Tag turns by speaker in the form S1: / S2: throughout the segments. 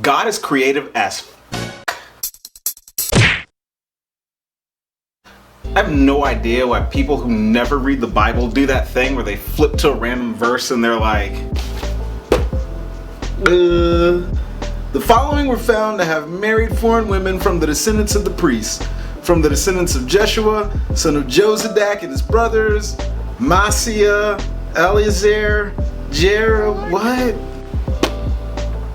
S1: God is creative as I have no idea why people who never read the Bible do that thing where they flip to a random verse and they're like, the following were found to have married foreign women from the descendants of the priests, from the descendants of Jeshua, son of Jozadak and his brothers, Masiah, Eleazar, what?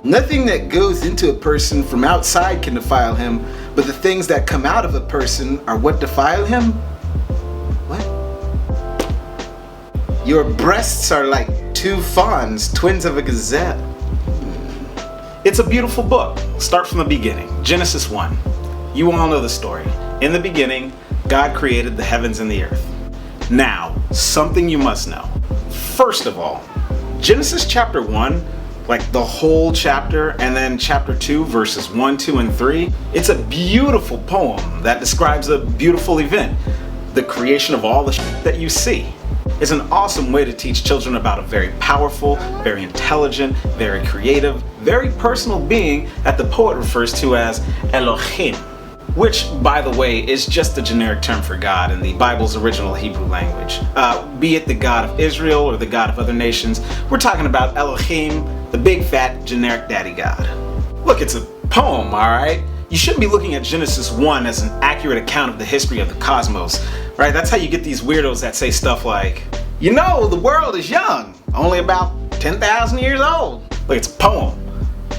S1: Nothing that goes into a person from outside can defile him, but the things that come out of a person are what defile him? What? Your breasts are like two fawns, twins of a gazelle. It's a beautiful book. Start from the beginning. Genesis 1. You all know the story. In the beginning, God created the heavens and the earth. Now, something you must know. First of all, Genesis chapter 1, like the whole chapter, and then chapter 2, verses 1, 2, and 3, it's a beautiful poem that describes a beautiful event. The creation of all the shit that you see. It's an awesome way to teach children about a very powerful, very intelligent, very creative, very personal being that the poet refers to as Elohim, which, by the way, is just a generic term for God in the Bible's original Hebrew language. Be it the God of Israel or the God of other nations, we're talking about Elohim, the big fat generic daddy God. Look, it's a poem, alright? You shouldn't be looking at Genesis 1 as an accurate account of the history of the cosmos, right? That's how you get these weirdos that say stuff like, you know, the world is young, only about 10,000 years old. Look, it's a poem.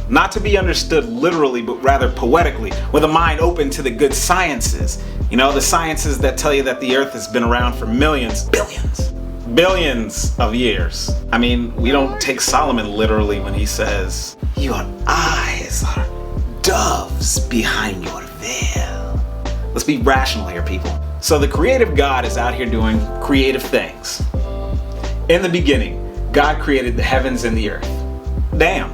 S1: Not to be understood literally, but rather poetically, with a mind open to the good sciences. You know, the sciences that tell you that the earth has been around for billions of years. I mean, we don't take Solomon literally when he says, your eyes are doves behind your veil. Let's be rational here, people. So the creative God is out here doing creative things. In the beginning, God created the heavens and the earth. Damn.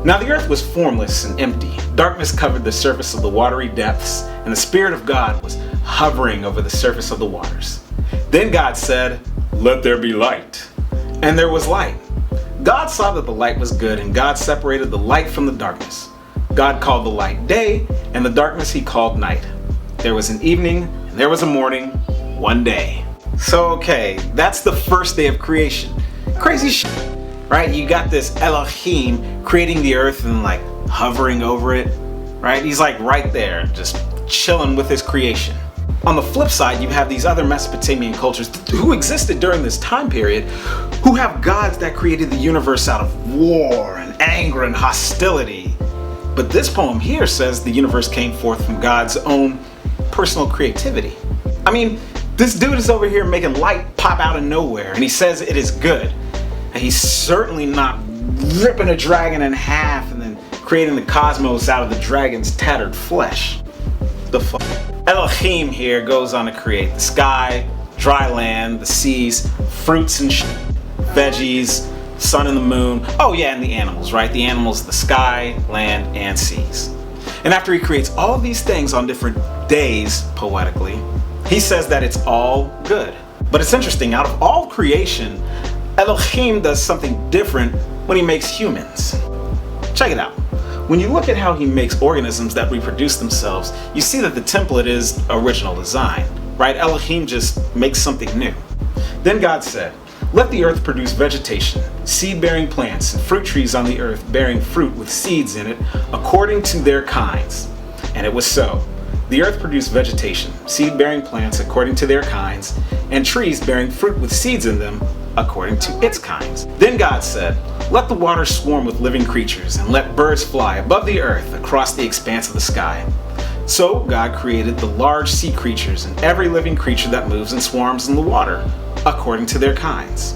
S1: Now the earth was formless and empty. Darkness covered the surface of the watery depths, and the Spirit of God was hovering over the surface of the waters. Then God said, let there be light. And there was light. God saw that the light was good, and God separated the light from the darkness. God called the light day, and the darkness he called night. There was an evening, and there was a morning, one day. So okay, that's the first day of creation. Crazy shit, right? You got this Elohim creating the earth and like hovering over it, right? He's like right there, just chilling with his creation. On the flip side, you have these other Mesopotamian cultures who existed during this time period, who have gods that created the universe out of war and anger and hostility. But this poem here says the universe came forth from God's own personal creativity. I mean, this dude is over here making light pop out of nowhere, and he says it is good. And he's certainly not ripping a dragon in half and then creating the cosmos out of the dragon's tattered flesh. The fuck? Elohim here goes on to create the sky, dry land, the seas, fruits and veggies, sun and the moon. Oh yeah, and the animals, right? The animals, the sky, land, and seas. And after he creates all of these things on different days, poetically, he says that it's all good. But it's interesting, out of all creation, Elohim does something different when he makes humans. Check it out. When you look at how he makes organisms that reproduce themselves, you see that the template is original design, right? Elohim just makes something new. Then God said, let the earth produce vegetation, seed-bearing plants, and fruit trees on the earth bearing fruit with seeds in it, according to their kinds. And it was so. The earth produced vegetation, seed-bearing plants according to their kinds, and trees bearing fruit with seeds in them, according to its kinds. Then God said, let the waters swarm with living creatures, and let birds fly above the earth across the expanse of the sky. So God created the large sea creatures and every living creature that moves and swarms in the water, according to their kinds.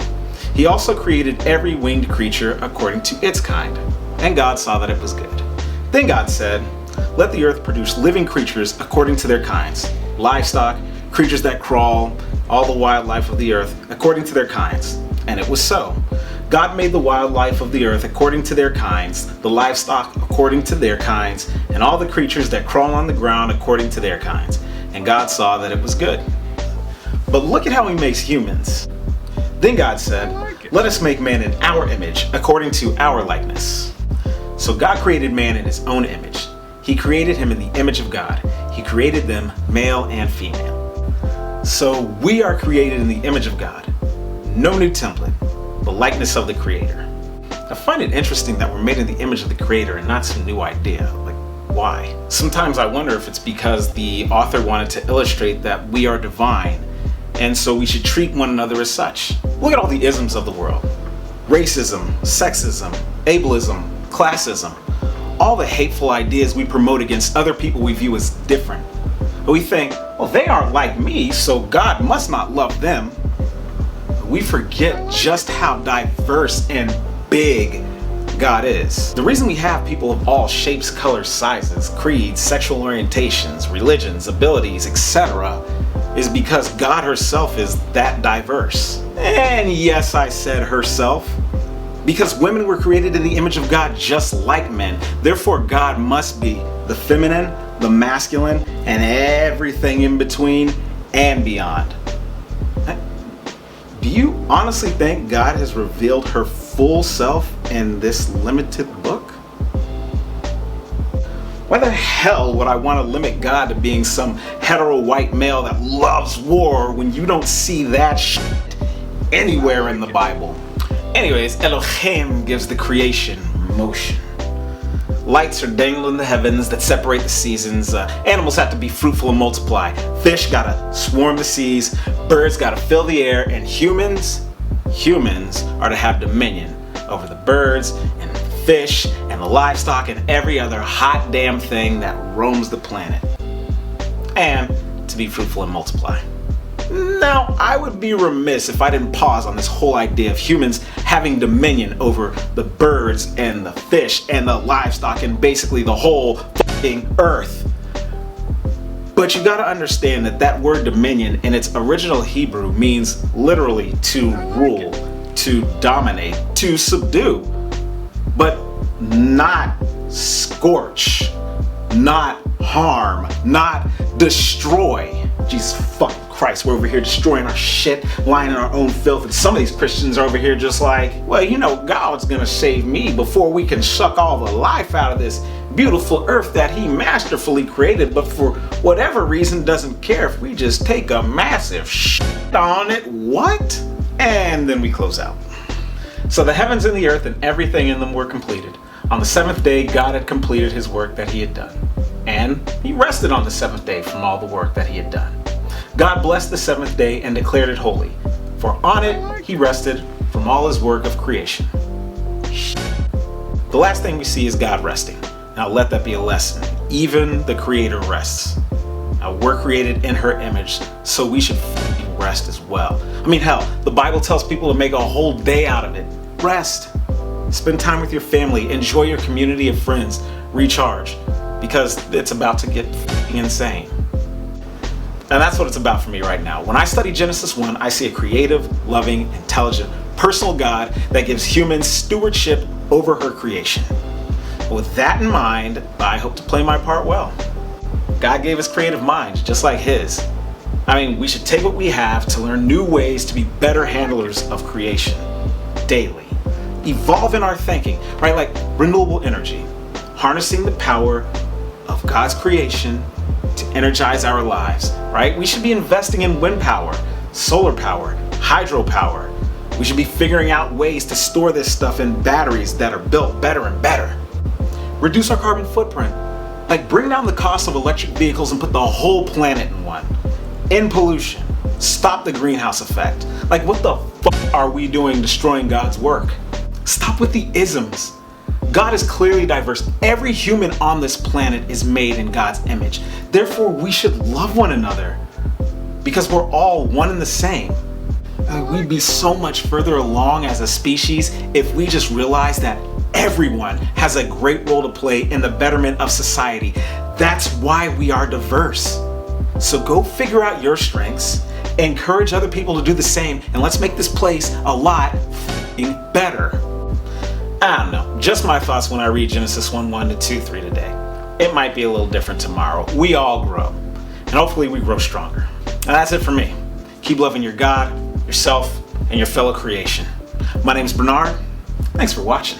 S1: He also created every winged creature according to its kind, and God saw that it was good. Then God said, let the earth produce living creatures according to their kinds, livestock, creatures that crawl, all the wildlife of the earth according to their kinds. And it was so. God made the wildlife of the earth according to their kinds, the livestock according to their kinds, and all the creatures that crawl on the ground according to their kinds. And God saw that it was good. But look at how he makes humans. Then God said, let us make man in our image, according to our likeness. So God created man in his own image. He created him in the image of God. He created them male and female. So we are created in the image of God. No new template, the likeness of the Creator. I find it interesting that we're made in the image of the Creator and not some new idea. Like, why? Sometimes I wonder if it's because the author wanted to illustrate that we are divine, and so we should treat one another as such. Look at all the isms of the world. Racism, sexism, ableism, classism. All the hateful ideas we promote against other people we view as different. We think, well, they aren't like me, so God must not love them. We forget just how diverse and big God is. The reason we have people of all shapes, colors, sizes, creeds, sexual orientations, religions, abilities, etc. is because God herself is that diverse. And yes, I said herself. Because women were created in the image of God just like men. Therefore, God must be the feminine, the masculine, and everything in between and beyond. Do you honestly think God has revealed her full self in this limited book? Why the hell would I want to limit God to being some hetero white male that loves war when you don't see that shit anywhere in the Bible? Anyways, Elohim gives the creation motion. Lights are dangling in the heavens that separate the seasons. Animals have to be fruitful and multiply. Fish gotta swarm the seas. Birds gotta fill the air. And humans are to have dominion over the birds and the fish and the livestock and every other hot damn thing that roams the planet. And to be fruitful and multiply. Now, I would be remiss if I didn't pause on this whole idea of humans having dominion over the birds and the fish and the livestock and basically the whole fucking earth. But you gotta understand that that word dominion in its original Hebrew means literally to rule, to dominate, to subdue, but not scorch, not harm, not destroy. Jesus fucking Christ, we're over here destroying our shit, lying in our own filth, and some of these Christians are over here just like, well, you know, God's gonna save me before we can suck all the life out of this beautiful earth that he masterfully created, but for whatever reason doesn't care if we just take a massive shit on it. What? And then we close out. So the heavens and the earth and everything in them were completed. On the seventh day, God had completed his work that he had done. And he rested on the seventh day from all the work that he had done. God blessed the seventh day and declared it holy, for on it he rested from all his work of creation. The last thing we see is God resting. Now let that be a lesson. Even the Creator rests. Now we're created in her image, so we should rest as well. I mean, hell, the Bible tells people to make a whole day out of it. Rest. Spend time with your family. Enjoy your community of friends. Recharge. Because it's about to get insane. And that's what it's about for me right now. When I study Genesis 1, I see a creative, loving, intelligent, personal God that gives humans stewardship over her creation. With that in mind, I hope to play my part well. God gave us creative minds, just like his. I mean, we should take what we have to learn new ways to be better handlers of creation daily. Evolve in our thinking, right? Like renewable energy, harnessing the power of God's creation to energize our lives, right? We should be investing in wind power, solar power, hydropower. We should be figuring out ways to store this stuff in batteries that are built better and better. Reduce our carbon footprint. Like bring down the cost of electric vehicles and put the whole planet in one. End pollution. Stop the greenhouse effect. Like what the fuck are we doing destroying God's work? Stop with the isms. God is clearly diverse. Every human on this planet is made in God's image. Therefore, we should love one another because we're all one and the same. We'd be so much further along as a species if we just realized that everyone has a great role to play in the betterment of society. That's why we are diverse. So go figure out your strengths, encourage other people to do the same, and let's make this place a lot better. I don't know, just my thoughts when I read Genesis 1:1 to 2:3 today. It might be a little different tomorrow. We all grow, and hopefully we grow stronger. And that's it for me. Keep loving your God, yourself, and your fellow creation. My name's Bernard. Thanks for watching.